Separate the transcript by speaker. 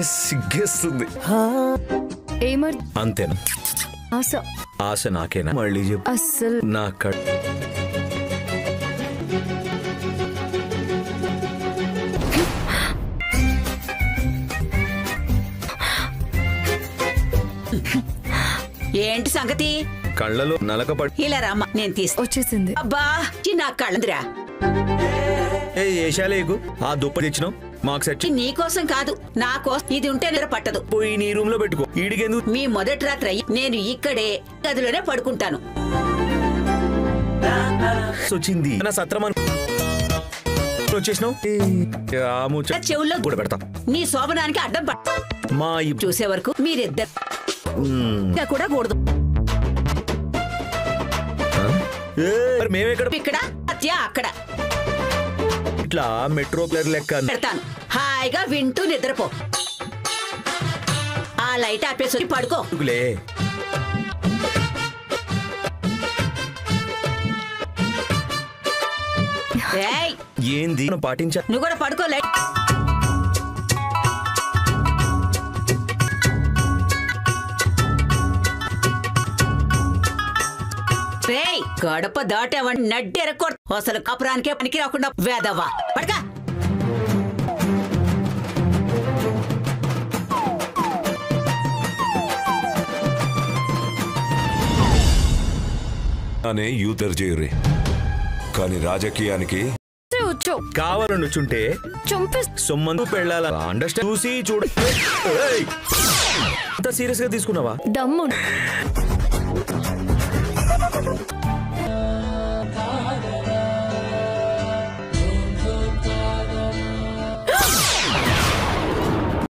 Speaker 1: సిగ్గేస్తుంది. అంతేనా? ఆశ నాకేనా? మళ్ళీ చెప్పు.
Speaker 2: అస్సలు
Speaker 1: నా
Speaker 3: ఏంటి సంగతి?
Speaker 1: కళ్ళలో నలక పడి
Speaker 3: ఇలా రామ్మా, నేను
Speaker 2: వచ్చేసింది.
Speaker 3: అబ్బా నా కళ్ళందిరా.
Speaker 1: ఏషాలేకు ఆ దుప్ప తెచ్చినావు మాకు సెట్.
Speaker 3: నీకోసం కాదు, నా కోసం. ఇది ఉంటే నిద్ర పట్టదు.
Speaker 1: పోయి నీ రూమ్ లో పెట్టుకో. ఈడికెందుకు?
Speaker 3: మీ మొదటి రాత్రి నేను ఇక్కడే గదిలోనే పడుకుంటాను.
Speaker 1: వచ్చింది నా సత్రమని వచ్చేసినావు.
Speaker 3: చెవుల్లో
Speaker 1: కూడా పెడతా.
Speaker 3: నీ శోభనానికి అడ్డం
Speaker 1: మా
Speaker 3: చూసే వరకు మీరిద్దరు కూడా కూడదు.
Speaker 1: మేమెక్కడ?
Speaker 3: ఇక్కడ అక్కడ
Speaker 1: ఇట్లా మెట్రో ప్లేయర్ లెక్క
Speaker 3: పెడతాను. హాయిగా వింటూ నిద్రపో. ఆ లైట్ ఆపేసి పడుకో.
Speaker 1: ఏంది పాటించా?
Speaker 3: నువ్వు కూడా పడుకో. లైట్ గడప దాటావని నడ్డి ఎరకొడు. అసలు కపురానికే పనికి రాకుండా వేదవా. పడకా.
Speaker 4: యూతర్ చేయరే కానీ రాజకీయానికి
Speaker 1: కావాలని వచ్చుంటే సొమ్మందు పెళ్ళాల. అండర్స్టాండ్. చూసి చూడ. అంత సీరియస్ గా తీసుకున్నావా?
Speaker 2: దమ్ము